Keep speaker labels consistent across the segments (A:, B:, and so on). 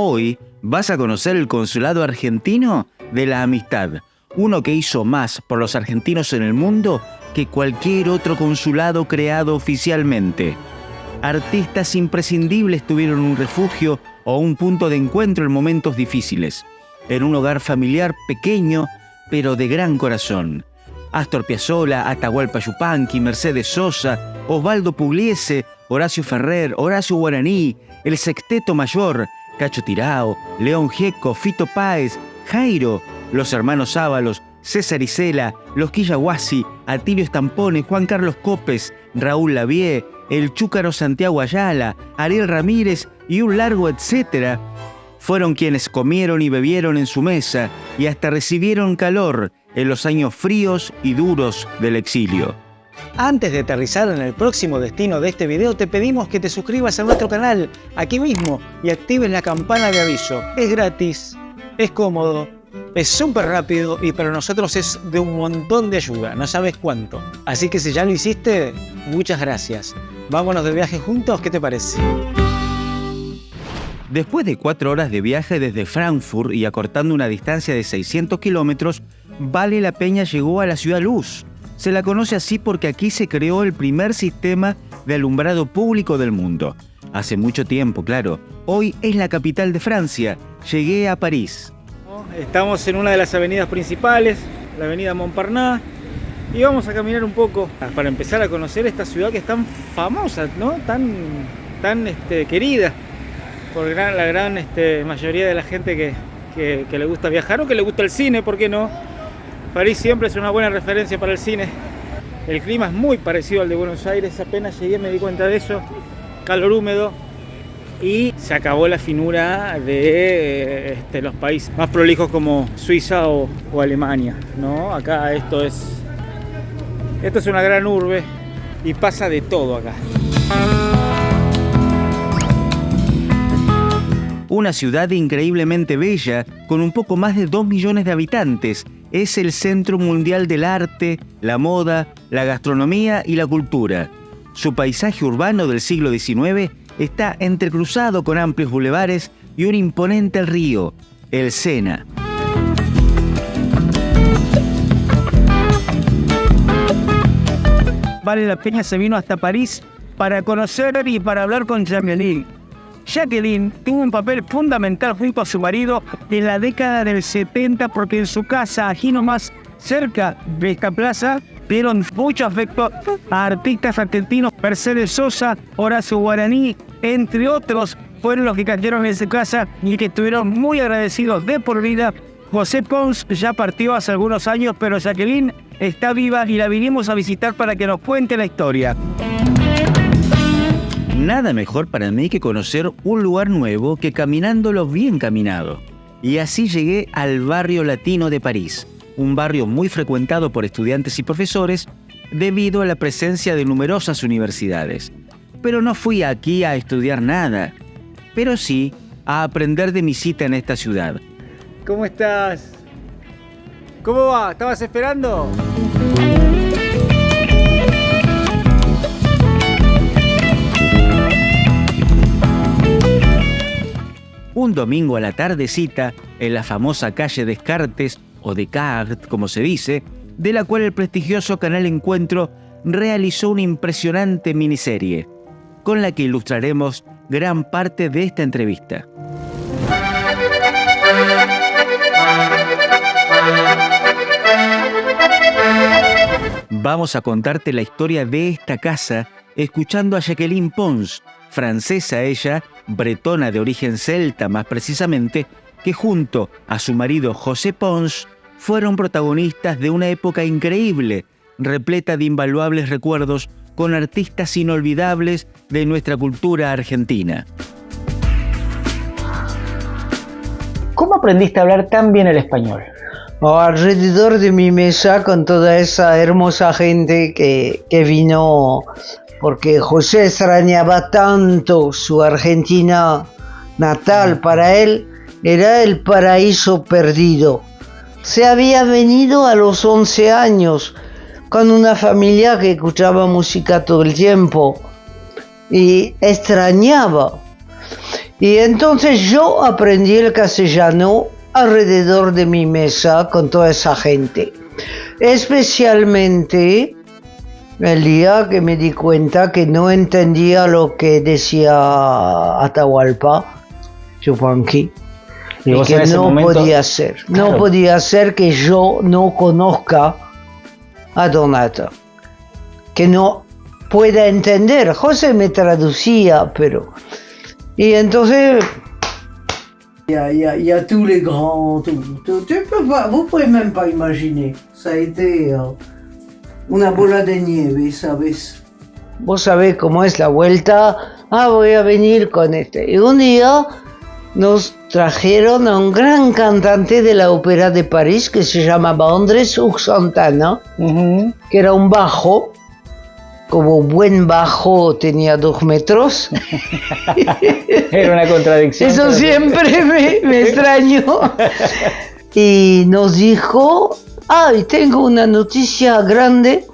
A: Hoy vas a conocer el Consulado Argentino de la Amistad, uno que hizo más por los argentinos en el mundo que cualquier otro consulado creado oficialmente. Artistas imprescindibles tuvieron un refugio o un punto de encuentro en momentos difíciles, en un hogar familiar pequeño pero de gran corazón. Astor Piazzolla, Atahualpa Yupanqui, Mercedes Sosa, Osvaldo Pugliese, Horacio Ferrer, Horacio Guaraní, el Sexteto Mayor, Cacho Tirao, León Gieco, Fito Páez, Jairo, los hermanos Ábalos, César Isela, los Quillahuasi, Atilio Stampone, Juan Carlos Copes, Raúl Lavie, el Chúcaro Santiago Ayala, Ariel Ramírez y un largo etcétera, fueron quienes comieron y bebieron en su mesa y hasta recibieron calor en los años fríos y duros del exilio.
B: Antes de aterrizar en el próximo destino de este video, te pedimos que te suscribas a nuestro canal aquí mismo y actives la campana de aviso. Es gratis, es cómodo, es súper rápido y para nosotros es de un montón de ayuda, no sabes cuánto. Así que si ya lo hiciste, muchas gracias. Vámonos de viaje juntos, ¿qué te parece?
A: Después de 4 horas de viaje desde Frankfurt y acortando una distancia de 600 kilómetros, Vale la Peña llegó a la Ciudad Luz. Se la conoce así porque aquí se creó el primer sistema de alumbrado público del mundo. Hace mucho tiempo, claro. Hoy es la capital de Francia. Llegué a París.
B: Estamos en una de las avenidas principales, la avenida Montparnasse, y vamos a caminar un poco para empezar a conocer esta ciudad que es tan famosa, ¿no? Tan querida por la gran mayoría de la gente que le gusta viajar o que le gusta el cine, ¿por qué no? París siempre es una buena referencia para el cine. El clima es muy parecido al de Buenos Aires, apenas llegué me di cuenta de eso. Calor húmedo y se acabó la finura de los países más prolijos como Suiza o Alemania, ¿no? Acá esto es una gran urbe y pasa de todo acá.
A: Una ciudad increíblemente bella, con un poco más de 2 millones de habitantes. Es el centro mundial del arte, la moda, la gastronomía y la cultura. Su paisaje urbano del siglo XIX está entrecruzado con amplios bulevares y un imponente río, el Sena.
B: Vale la Peña se vino hasta París para conocer y para hablar con Jacqueline. Jacqueline tuvo un papel fundamental junto a su marido en la década del 70 porque en su casa, aquí nomás cerca de esta plaza, dieron mucho afecto a artistas argentinos. Mercedes Sosa, Horacio Guaraní, entre otros, fueron los que cayeron en su casa y que estuvieron muy agradecidos de por vida. José Pons ya partió hace algunos años, pero Jacqueline está viva y la vinimos a visitar para que nos cuente la historia.
A: Nada mejor para mí que conocer un lugar nuevo que caminándolo bien caminado. Y así llegué al barrio latino de París, un barrio muy frecuentado por estudiantes y profesores debido a la presencia de numerosas universidades. Pero no fui aquí a estudiar nada, pero sí a aprender de mi cita en esta ciudad.
B: ¿Cómo estás? ¿Cómo va? ¿Estabas esperando?
A: Un domingo a la tardecita, en la famosa calle Descartes, o Descartes, como se dice, de la cual el prestigioso canal Encuentro realizó una impresionante miniserie, con la que ilustraremos gran parte de esta entrevista. Vamos a contarte la historia de esta casa, escuchando a Jacqueline Pons, francesa ella, bretona de origen celta más precisamente, que junto a su marido José Pons fueron protagonistas de una época increíble, repleta de invaluables recuerdos con artistas inolvidables de nuestra cultura argentina.
B: ¿Cómo aprendiste a hablar tan bien el español?
C: Alrededor de mi mesa con toda esa hermosa gente que vino, porque José extrañaba tanto su Argentina natal. Para él era el paraíso perdido. Se había venido a los 11 años con una familia que escuchaba música todo el tiempo y extrañaba. Y entonces yo aprendí el castellano alrededor de mi mesa con toda esa gente. Especialmente el día que me di cuenta que no entendía lo que decía Atahualpa Yupanqui. Y que no podía ser. Claro. No podía ser que yo no conozca a Donata. Que no pueda entender. José me traducía, pero... Y entonces... Il y a tous les grands, vous pouvez même pas imaginer. Ça a été una bola de nieve, ¿sabes? Vos sabés cómo es la vuelta. Voy a venir con este. Y un día nos trajeron a un gran cantante de la ópera de París que se llamaba Andrés Uxantana, que era un bajo. Como buen bajo tenía 2 metros.
B: Era una contradicción.
C: Eso siempre me extrañó. Y nos dijo, tengo una noticia grande.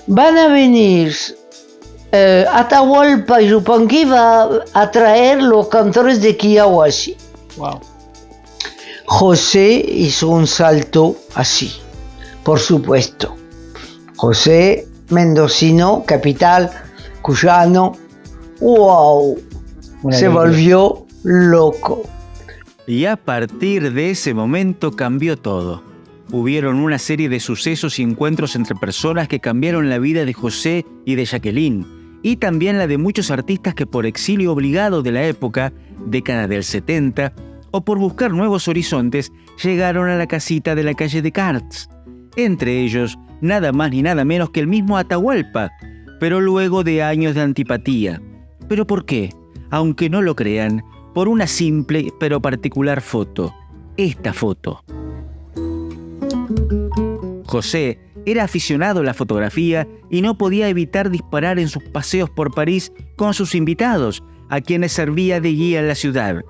C: Van a venir Atahualpa Yupanqui va a traer los cantores de Quillahuasi.
B: Wow.
C: José hizo un salto así, por supuesto. José mendocino, capital, cuyano, wow, se volvió loco.
A: Y a partir de ese momento cambió todo. Hubieron una serie de sucesos y encuentros entre personas que cambiaron la vida de José y de Jacqueline, y también la de muchos artistas que por exilio obligado de la época, década del 70, o por buscar nuevos horizontes, llegaron a la casita de la calle Descartes. Entre ellos, nada más ni nada menos que el mismo Atahualpa, pero luego de años de antipatía. ¿Pero por qué? Aunque no lo crean, por una simple pero particular foto. Esta foto. José era aficionado a la fotografía y no podía evitar disparar en sus paseos por París con sus invitados, a quienes servía de guía en la ciudad.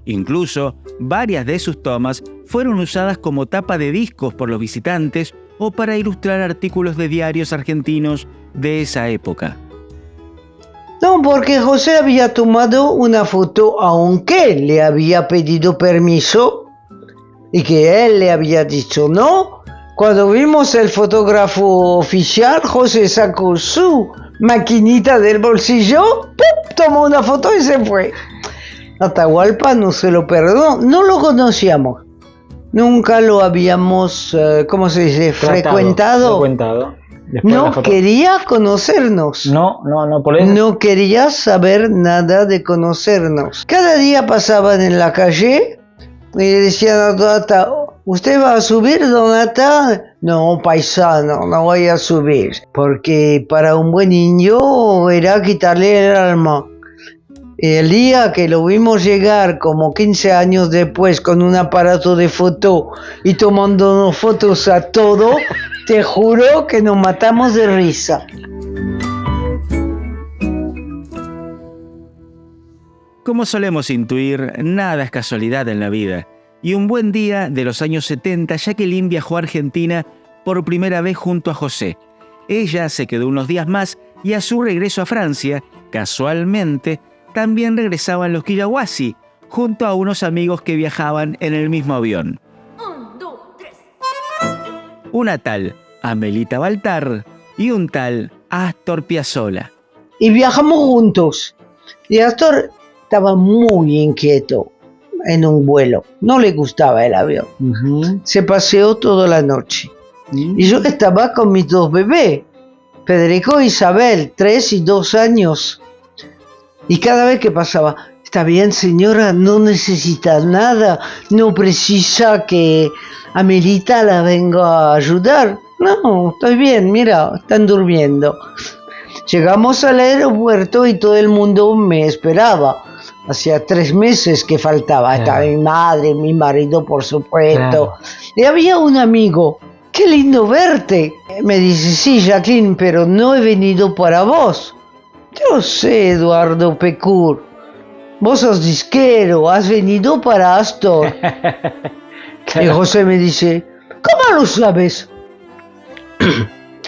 A: Incluso, varias de sus tomas fueron usadas como tapa de discos por los visitantes o para ilustrar artículos de diarios argentinos de esa época.
C: No, porque José había tomado una foto aunque le había pedido permiso y que él le había dicho no. Cuando vimos el fotógrafo oficial, José sacó su maquinita del bolsillo, ¡pum!, tomó una foto y se fue. Atahualpa no se lo perdonó, no lo conocíamos. Nunca lo habíamos, ¿cómo se dice? Frecuentado. No quería conocernos.
B: No, por eso.
C: No quería saber nada de conocernos. Cada día pasaban en la calle y le decían a Donata, ¿usted va a subir, Donata? No, paisano, no voy a subir. Porque para un buen indio era quitarle el alma. El día que lo vimos llegar, como 15 años después, con un aparato de foto y tomándonos fotos a todo, te juro que nos matamos de risa.
A: Como solemos intuir, nada es casualidad en la vida. Y un buen día de los años 70, Jacqueline viajó a Argentina por primera vez junto a José. Ella se quedó unos días más y a su regreso a Francia, casualmente, también regresaban los Quillahuasi, junto a unos amigos que viajaban en el mismo avión.
D: 1, 2, 3.
A: Una tal Amelita Baltar y un tal Astor Piazzolla.
C: Y viajamos juntos. Y Astor estaba muy inquieto en un vuelo. No le gustaba el avión. Se paseó toda la noche. Y yo estaba con mis 2 bebés, Federico e Isabel, 3 y 2 años. Y cada vez que pasaba, está bien señora, no necesita nada, no precisa que Amelita la venga a ayudar. No, estoy bien, mira, están durmiendo. Llegamos al aeropuerto y todo el mundo me esperaba. Hacía 3 meses que faltaba. Claro. Estaba mi madre, mi marido, por supuesto. Claro. Y había un amigo. ¡Qué lindo verte! Me dice, sí, Jacqueline, pero no he venido para vos. Yo sé, Eduardo Pecur. Vos sos disquero, has venido para Astor. Claro. Y José me dice, ¿cómo lo sabes?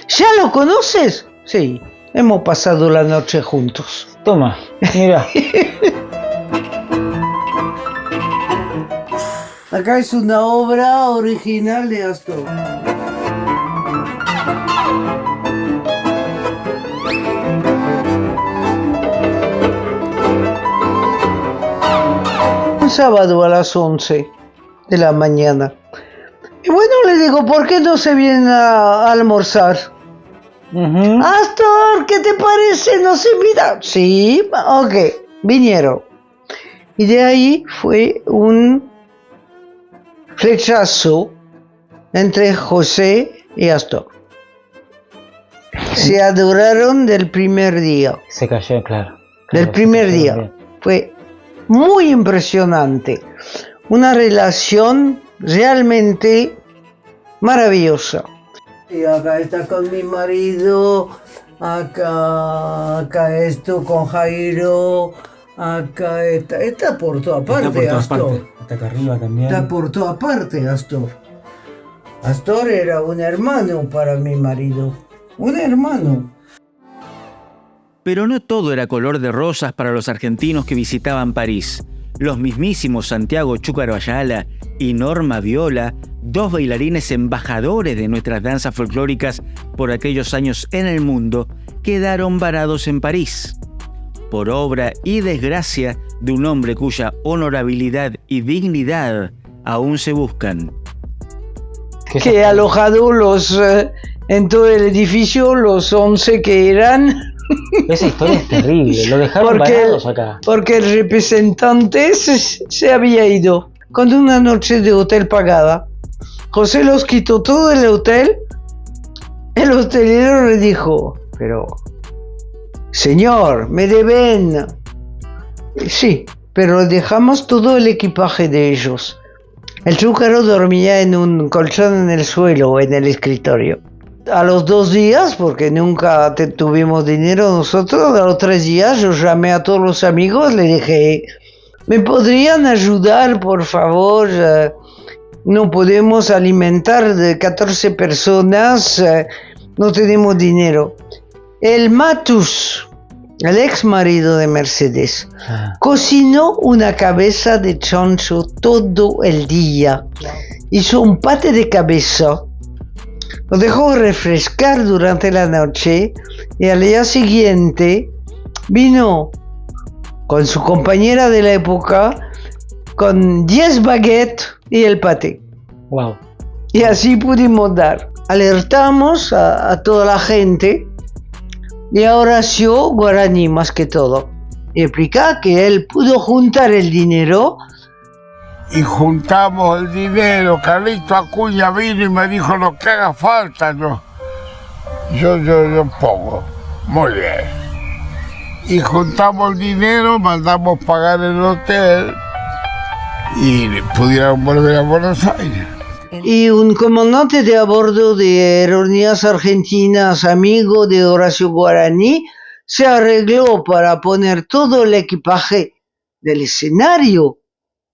C: ¿Ya lo conoces? Sí, hemos pasado la noche juntos.
B: Toma, mira.
C: Acá es una obra original de Astor. Un sábado a las 11 de la mañana. Y bueno, le digo, ¿por qué no se vienen a almorzar? Astor, ¿qué te parece? ¿Nos invitan? Sí, ok, vinieron. Y de ahí fue un flechazo entre José y Astor. Se adoraron del primer día.
B: Se cayó, claro.
C: Del primer día. Fue muy impresionante. Una relación realmente maravillosa. Y acá está con mi marido, acá esto con Jairo, acá está por toda parte, Astor.
B: Está acá arriba también.
C: Está por toda parte, Astor. Astor era un hermano para mi marido, un hermano.
A: Pero no todo era color de rosas para los argentinos que visitaban París. Los mismísimos Santiago Chúcaro Ayala y Norma Viola, dos bailarines embajadores de nuestras danzas folclóricas por aquellos años en el mundo, quedaron varados en París. Por obra y desgracia de un hombre cuya honorabilidad y dignidad aún se buscan.
C: Que alojado en todo el edificio, los 11 que eran.
B: Esa historia es terrible, lo dejaron varados acá.
C: Porque el representante se había ido con una noche de hotel pagada. José los quitó todo el hotel. El hostelero le dijo, pero, señor, me deben. Sí, pero dejamos todo el equipaje de ellos. El chúcaro dormía en un colchón en el suelo, en el escritorio. A los 2 días, porque nunca tuvimos dinero nosotros, a los 3 días yo llamé a todos los amigos, le dije, ¿me podrían ayudar, por favor? No podemos alimentar de 14 personas, no tenemos dinero. El Matus, el ex marido de Mercedes, cocinó una cabeza de chancho todo el día. Hizo un pate de cabeza. Lo dejó refrescar durante la noche y al día siguiente vino con su compañera de la época con 10 baguettes y el paté.
B: Wow.
C: Y así pudimos dar. Alertamos a toda la gente y a Horacio Guaraní más que todo. Y explica que él pudo juntar el dinero.
D: Y juntamos el dinero, Carlito Acuña vino y me dijo lo que haga falta, yo pongo, muy bien. Y juntamos el dinero, mandamos pagar el hotel y pudieron volver a Buenos Aires.
C: Y un comandante de a bordo de Aerolíneas Argentinas, amigo de Horacio Guaraní, se arregló para poner todo el equipaje del escenario,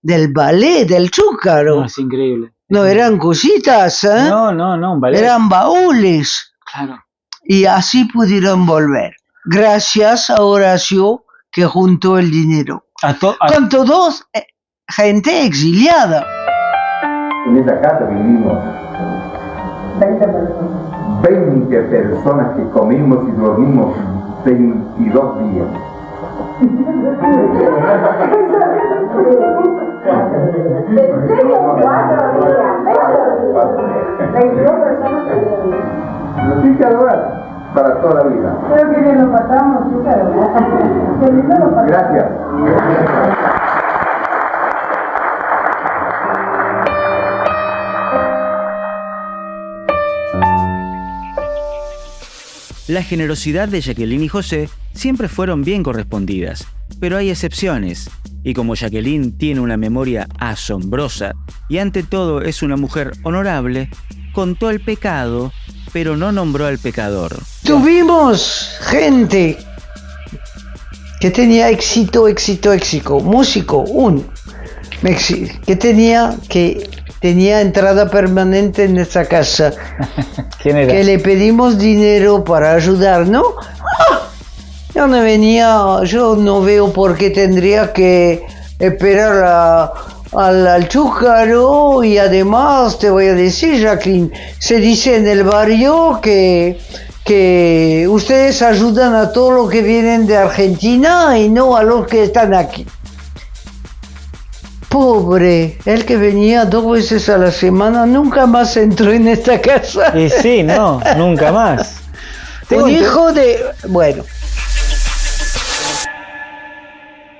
C: del ballet, del chúcaro.
B: No, es increíble.
C: No eran cositas, ¿eh?
B: No, un ballet.
C: Eran baúles.
B: Claro.
C: Y así pudieron volver. Gracias a Horacio que juntó el dinero. Con todos, gente exiliada.
E: En esa casa vivimos 20 personas que comimos y dormimos 22 días. Nos tiene que adorar para toda la vida.
F: Creo que bien lo pasamos, qué lindo lo pasamos.
E: Gracias.
A: La generosidad de Jacqueline y José siempre fueron bien correspondidas, pero hay excepciones, y como Jacqueline tiene una memoria asombrosa y ante todo es una mujer honorable, contó el pecado, pero no nombró al pecador.
C: Tuvimos gente que tenía éxito, músico, que tenía entrada permanente en nuestra casa.
B: ¿Quién era?
C: Que le pedimos dinero para ayudar, ¿no? ¡Ah! Yo no veo por qué tendría que esperar al chúcaro, y además te voy a decir, Jacqueline, se dice en el barrio que ustedes ayudan a todos los que vienen de Argentina y no a los que están aquí. Pobre, el que venía 2 veces a la semana nunca más entró en esta casa.
B: Y sí, no, nunca más.
C: Un hijo de... Bueno.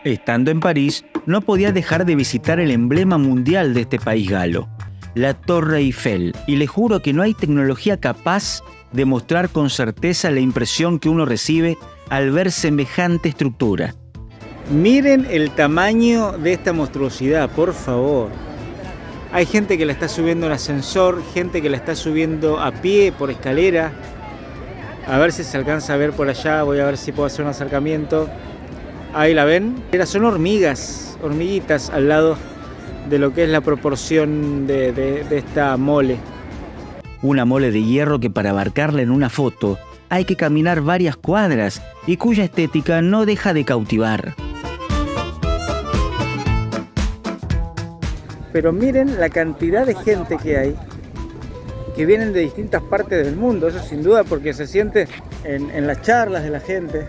A: Estando en París, no podía dejar de visitar el emblema mundial de este país galo, la Torre Eiffel, y le juro que no hay tecnología capaz de mostrar con certeza la impresión que uno recibe al ver semejante estructura.
B: Miren el tamaño de esta monstruosidad, por favor. Hay gente que la está subiendo en ascensor, gente que la está subiendo a pie por escalera. A ver si se alcanza a ver por allá, voy a ver si puedo hacer un acercamiento. Ahí la ven. Son hormiguitas al lado de lo que es la proporción de esta mole.
A: Una mole de hierro que para abarcarla en una foto hay que caminar varias cuadras y cuya estética no deja de cautivar.
B: Pero miren la cantidad de gente que hay, que vienen de distintas partes del mundo, eso sin duda, porque se siente en las charlas de la gente,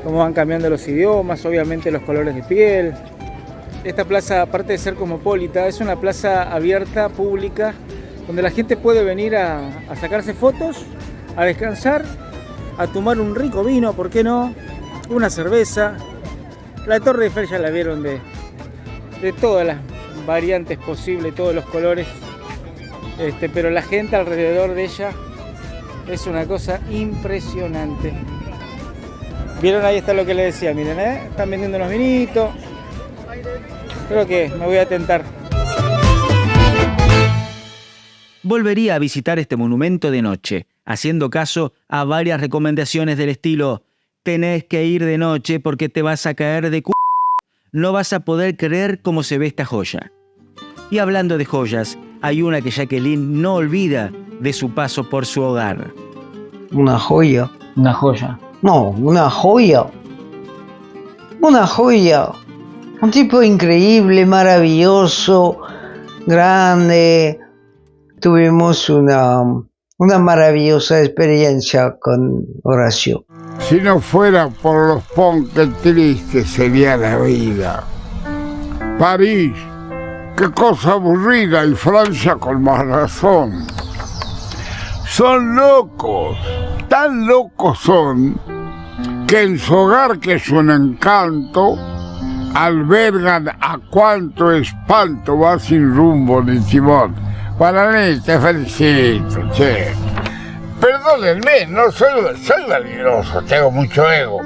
B: cómo van cambiando los idiomas, obviamente los colores de piel. Esta plaza, aparte de ser cosmopolita, es una plaza abierta, pública, donde la gente puede venir a sacarse fotos, a descansar, a tomar un rico vino, ¿por qué no? Una cerveza. La Torre Eiffel ya la vieron de todas las variantes posibles, todos los colores, pero la gente alrededor de ella es una cosa impresionante. ¿Vieron? Ahí está lo que les decía, miren, están vendiendo unos vinitos. Creo que me voy a tentar.
A: Volvería a visitar este monumento de noche, haciendo caso a varias recomendaciones del estilo: tenés que ir de noche porque te vas a caer de c***, no vas a poder creer cómo se ve esta joya. Y hablando de joyas, hay una que Jacqueline no olvida de su paso por su hogar.
C: Una joya.
B: Una joya.
C: No, una joya. Una joya. Un tipo increíble, maravilloso, grande. Tuvimos una maravillosa experiencia con Horacio.
D: Si no fuera por los ponques tristes sería la vida. París, qué cosa aburrida, y Francia con más razón. Son locos, tan locos son, que en su hogar, que es un encanto, albergan a cuanto espanto va sin rumbo ni timón. Para mí, te felicito, che. Perdónenme, no soy validoso, tengo mucho ego.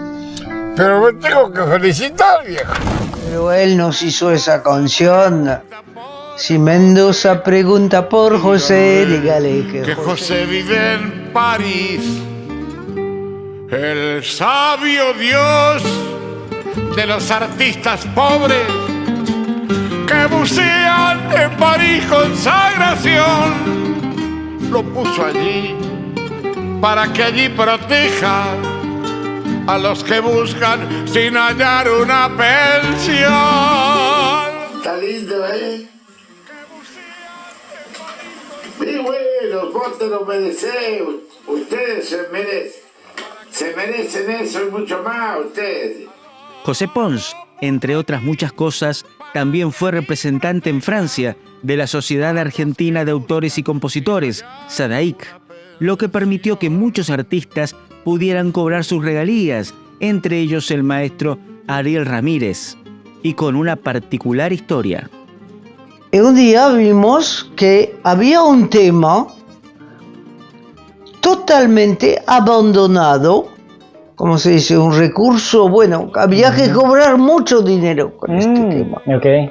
D: Pero me tengo que felicitar, viejo.
C: Pero él nos hizo esa canción. Si Mendoza pregunta por José, dígale que
D: José vive en París. El sabio Dios de los artistas pobres que bucean en París consagración, lo puso allí para que allí proteja a los que buscan sin hallar una pensión. Está lindo, ¿eh? Y bueno, vos te lo merecés, ustedes se merecen eso y mucho más, ustedes.
A: José Pons, entre otras muchas cosas, también fue representante en Francia de la Sociedad Argentina de Autores y Compositores, SADAIC, lo que permitió que muchos artistas pudieran cobrar sus regalías, entre ellos el maestro Ariel Ramírez, y con una particular historia.
C: Un día vimos que había un tema totalmente abandonado, como se dice, un recurso, bueno, había que cobrar mucho dinero con este tema.
B: Okay.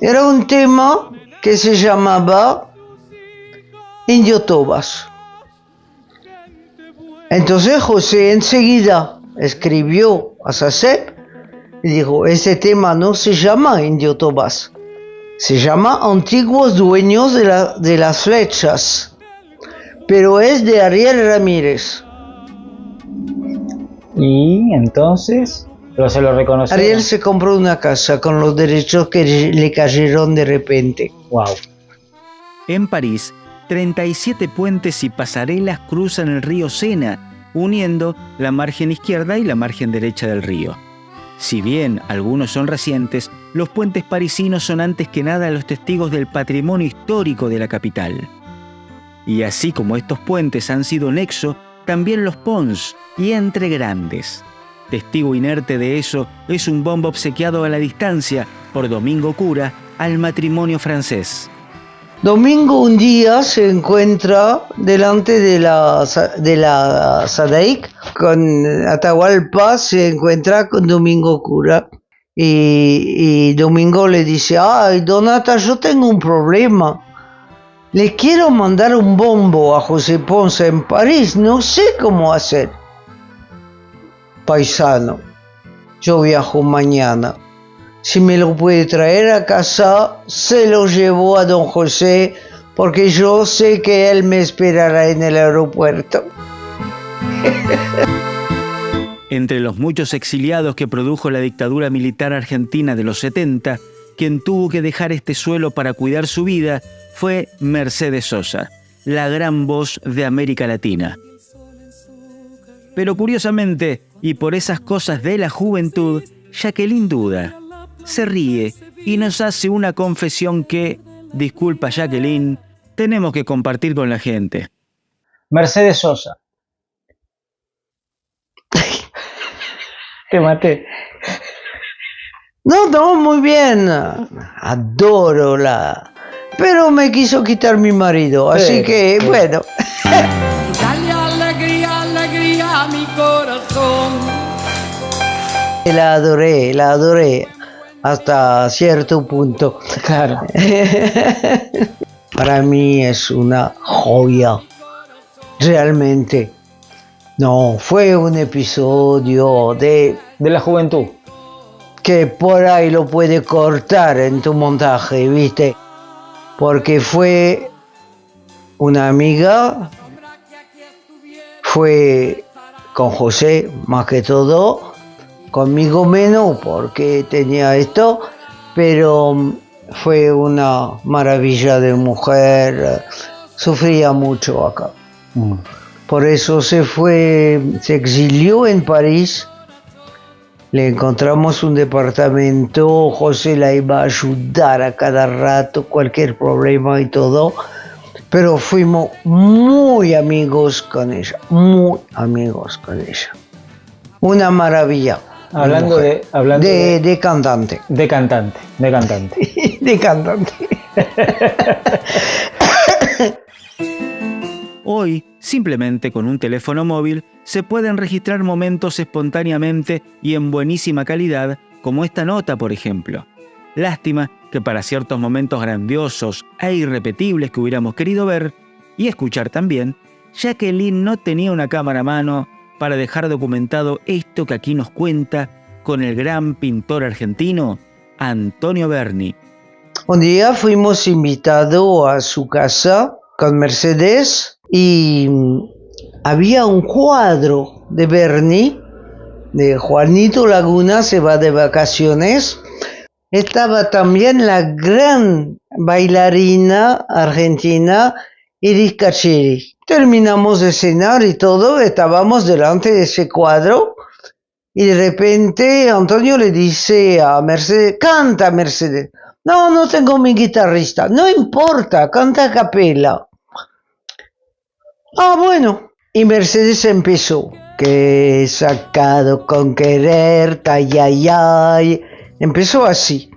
C: Era un tema que se llamaba Indio Tobas. Entonces José enseguida escribió a SACEP y dijo, ese tema no se llama Indio Tobas, se llama Antiguos Dueños de las Flechas, pero es de Ariel Ramírez.
B: Y entonces, pero se lo reconocieron.
C: Ariel se compró una casa con los derechos que le cayeron de repente.
B: Wow.
A: En París, 37 puentes y pasarelas cruzan el río Sena, uniendo la margen izquierda y la margen derecha del río. Si bien algunos son recientes, los puentes parisinos son antes que nada los testigos del patrimonio histórico de la capital. Y así como estos puentes han sido nexo, también los ponts, y entre grandes. Testigo inerte de eso es un bombo obsequiado a la distancia por Domingo Cura al matrimonio francés.
C: Domingo un día se encuentra delante de la Sadaic con Atahualpa, se encuentra con Domingo Cura y Domingo le dice: ay, Donata, yo tengo un problema. Le quiero mandar un bombo a José Ponce en París, no sé cómo hacer. Paisano, yo viajo mañana. Si me lo puede traer a casa, se lo llevo a don José, porque yo sé que él me esperará en el aeropuerto.
A: Entre los muchos exiliados que produjo la dictadura militar argentina de los 70, quien tuvo que dejar este suelo para cuidar su vida fue Mercedes Sosa, la gran voz de América Latina. Pero curiosamente, y por esas cosas de la juventud, Jacqueline duda, se ríe y nos hace una confesión que, disculpa Jacqueline, tenemos que compartir con la gente.
B: Mercedes Sosa. Te maté.
C: No, muy bien. Adoro la... Pero me quiso quitar mi marido, así que, bueno.
G: Dale alegría, alegría a mi corazón.
C: La adoré hasta cierto punto.
B: Claro.
C: Para mí es una joya, realmente. No, fue un episodio de
B: la juventud.
C: Que por ahí lo puede cortar en tu montaje, ¿viste? Porque fue una amiga, fue con José más que todo, conmigo menos porque tenía esto, pero fue una maravilla de mujer, sufría mucho acá. Por eso se exilió en París, le encontramos un departamento, José la iba a ayudar a cada rato, cualquier problema y todo, pero fuimos muy amigos con ella, Una maravilla.
B: Hablando de
C: cantante.
B: De cantante.
C: De cantante.
A: Hoy, simplemente con un teléfono móvil, se pueden registrar momentos espontáneamente y en buenísima calidad, como esta nota, por ejemplo. Lástima que para ciertos momentos grandiosos e irrepetibles que hubiéramos querido ver y escuchar también, Jacqueline no tenía una cámara a mano para dejar documentado esto que aquí nos cuenta con el gran pintor argentino Antonio Berni.
C: Un día fuimos invitados a su casa con Mercedes y había un cuadro de Berni, de Juanito Laguna se va de vacaciones. Estaba también la gran bailarina argentina Iris Cacheri. Terminamos de cenar y todo, estábamos delante de ese cuadro y de repente Antonio le dice a Mercedes: canta, Mercedes. No tengo mi guitarrista. No importa, canta a capela. Bueno. Y Mercedes empezó: que he sacado con querer, ay. Empezó así.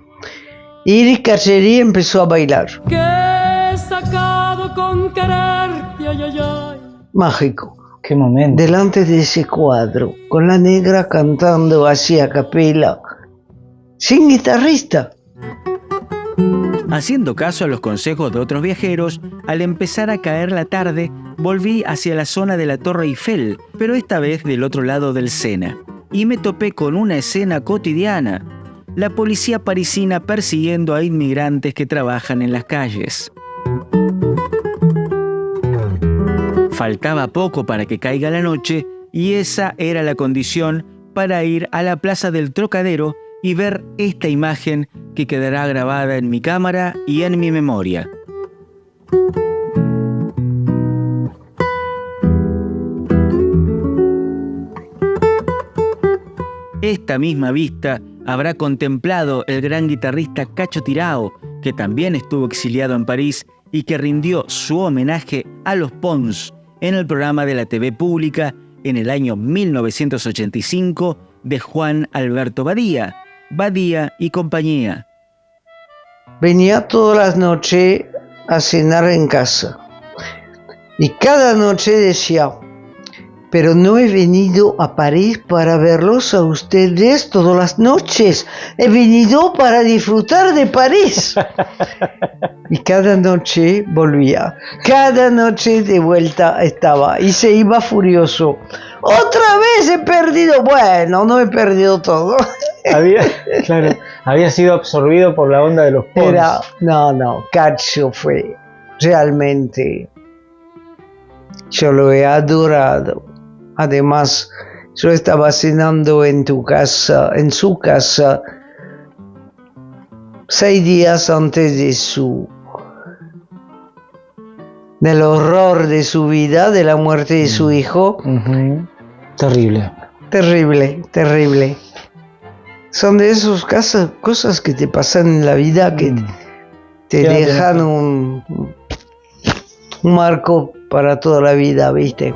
C: Iris Cacheri empezó a bailar.
G: Que he sacado con querer, ay.
C: Mágico.
B: Qué momento.
C: Delante de ese cuadro, con la negra cantando así a capela, sin guitarrista.
A: Haciendo caso a los consejos de otros viajeros, al empezar a caer la tarde, volví hacia la zona de la Torre Eiffel, pero esta vez del otro lado del Sena, y me topé con una escena cotidiana: la policía parisina persiguiendo a inmigrantes que trabajan en las calles. Faltaba poco para que caiga la noche y esa era la condición para ir a la Plaza del Trocadero y ver esta imagen que quedará grabada en mi cámara y en mi memoria. Esta misma vista habrá contemplado el gran guitarrista Cacho Tirao, que también estuvo exiliado en París y que rindió su homenaje a los Pons en el programa de la TV pública en el año 1985 de Juan Alberto Badía, Badía y compañía.
C: Venía todas las noches a cenar en casa y cada noche decía: pero no he venido a París para verlos a ustedes todas las noches, he venido para disfrutar de París. Y cada noche volvía, cada noche de vuelta estaba y se iba furioso. ¡Otra vez he perdido! Bueno, no he perdido todo.
B: Había sido absorbido por la onda de los Pons.
C: No, Cacho fue realmente... Yo lo he adorado. Además, yo estaba cenando en su casa, 6 días antes del horror de su vida, de la muerte de su hijo.
B: Uh-huh. Terrible.
C: Terrible. Son de esas cosas que te pasan en la vida que te dejan un marco para toda la vida, ¿viste?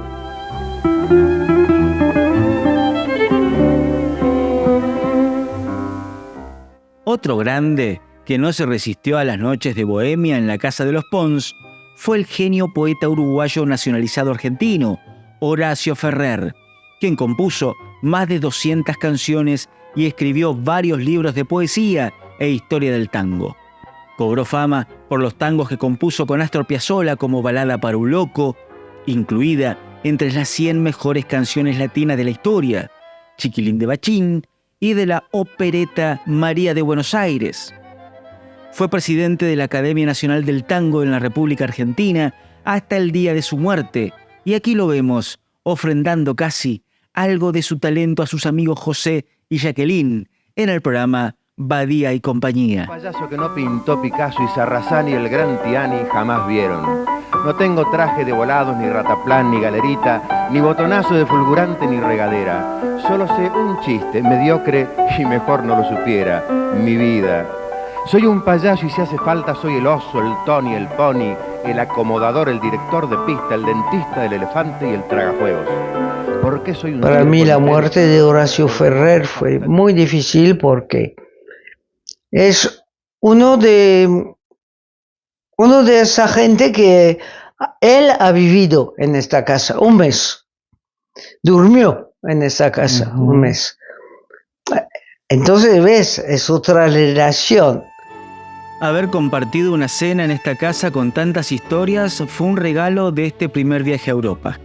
A: Otro grande que no se resistió a las noches de bohemia en la casa de los Pons fue el genio poeta uruguayo nacionalizado argentino, Horacio Ferrer, quien compuso más de 200 canciones y escribió varios libros de poesía e historia del tango. Cobró fama por los tangos que compuso con Astor Piazzolla como Balada para un loco, incluida entre las 100 mejores canciones latinas de la historia, Chiquilín de Bachín y de la opereta María de Buenos Aires. Fue presidente de la Academia Nacional del Tango en la República Argentina hasta el día de su muerte, y aquí lo vemos ofrendando casi algo de su talento a sus amigos José y Jacqueline en el programa Badía y compañía.
H: Payaso que no pintó Picasso y Sarrazán y el gran Tiani jamás vieron. No tengo traje de volados, ni rataplán, ni galerita, ni botonazo de fulgurante, ni regadera. Solo sé un chiste, mediocre y mejor no lo supiera, mi vida. Soy un payaso y si hace falta soy el oso, el Tony, el pony, el acomodador, el director de pista, el dentista, el elefante y el tragafuegos. ¿Por qué soy un...
C: Para mí la muerte de Horacio Ferrer fue muy difícil porque es uno de esa gente que él ha vivido en esta casa un mes, durmió en esta casa un mes. Entonces, ves, es otra relación.
A: Haber compartido una cena en esta casa con tantas historias fue un regalo de este primer viaje a Europa.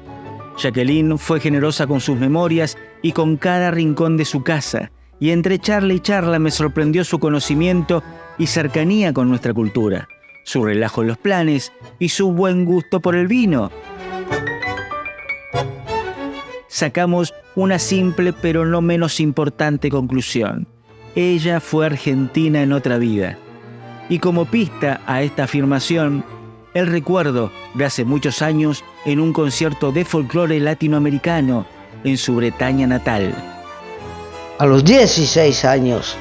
A: Jacqueline fue generosa con sus memorias y con cada rincón de su casa, y entre charla y charla me sorprendió su conocimiento y cercanía con nuestra cultura, su relajo en los planes y su buen gusto por el vino. Sacamos una simple pero no menos importante conclusión. Ella fue argentina en otra vida. Y como pista a esta afirmación, el recuerdo de hace muchos años en un concierto de folclore latinoamericano en su Bretaña natal.
C: A los 16 años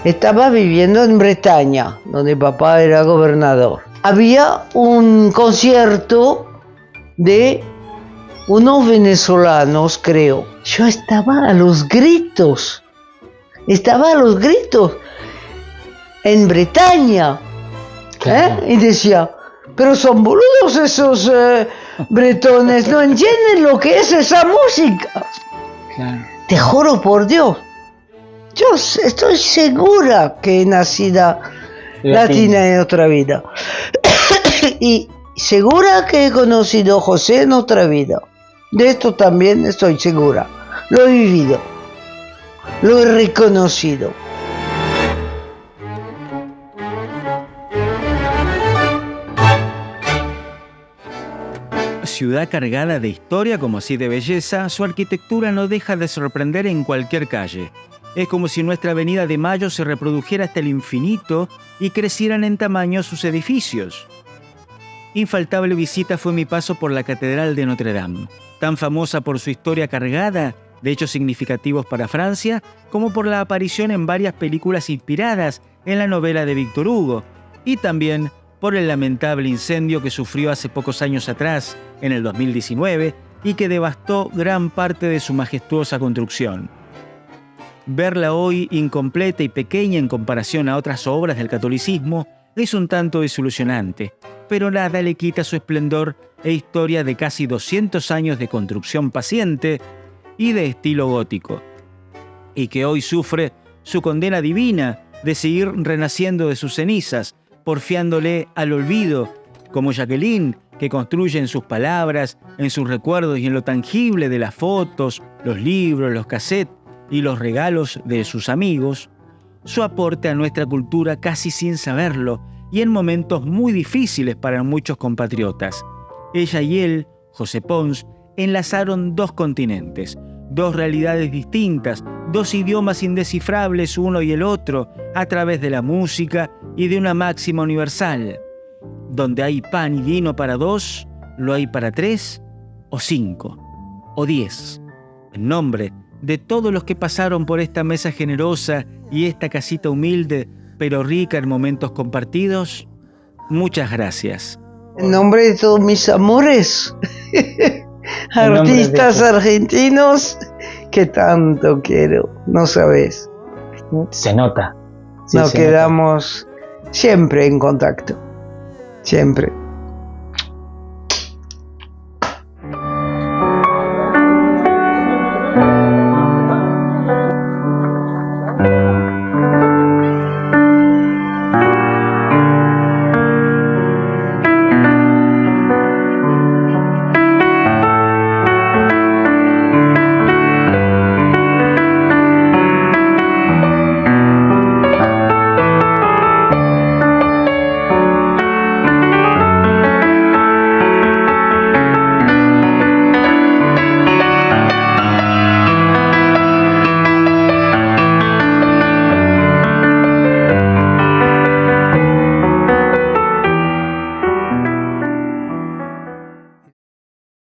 C: estaba viviendo en Bretaña, donde papá era gobernador. Había un concierto de unos venezolanos, creo. Yo estaba a los gritos en Bretaña. Claro. Y decía, pero son boludos esos bretones, no entienden lo que es esa música. Claro. Te juro por Dios, yo estoy segura que he nacido latina en otra vida. Y segura que he conocido a José en otra vida. De esto también estoy segura. Lo he vivido, lo he reconocido.
A: ciudad cargada de historia como así de belleza, su arquitectura no deja de sorprender en cualquier calle. Es como si nuestra Avenida de Mayo se reprodujera hasta el infinito y crecieran en tamaño sus edificios. Infaltable visita fue mi paso por la Catedral de Notre Dame, tan famosa por su historia cargada de hechos significativos para Francia, como por la aparición en varias películas inspiradas en la novela de Víctor Hugo, y también por el lamentable incendio que sufrió hace pocos años atrás, en el 2019, y que devastó gran parte de su majestuosa construcción. Verla hoy incompleta y pequeña en comparación a otras obras del catolicismo es un tanto desilusionante, pero nada le quita su esplendor e historia de casi 200 años de construcción paciente y de estilo gótico, y que hoy sufre su condena divina de seguir renaciendo de sus cenizas, porfiándole al olvido, como Jacqueline, que construye en sus palabras, en sus recuerdos y en lo tangible de las fotos, los libros, los cassettes y los regalos de sus amigos, su aporte a nuestra cultura casi sin saberlo y en momentos muy difíciles para muchos compatriotas. Ella y él, José Pons, enlazaron dos continentes, dos realidades distintas, dos idiomas indescifrables uno y el otro, a través de la música y de una máxima universal. Donde hay pan y vino para dos, lo hay para 3, o 5, o 10. En nombre de todos los que pasaron por esta mesa generosa y esta casita humilde, pero rica en momentos compartidos, muchas gracias.
C: En nombre de todos mis amores, artistas argentinos que tanto quiero, no sabes.
I: Se nota. Sí,
C: Nos quedamos siempre en contacto, siempre.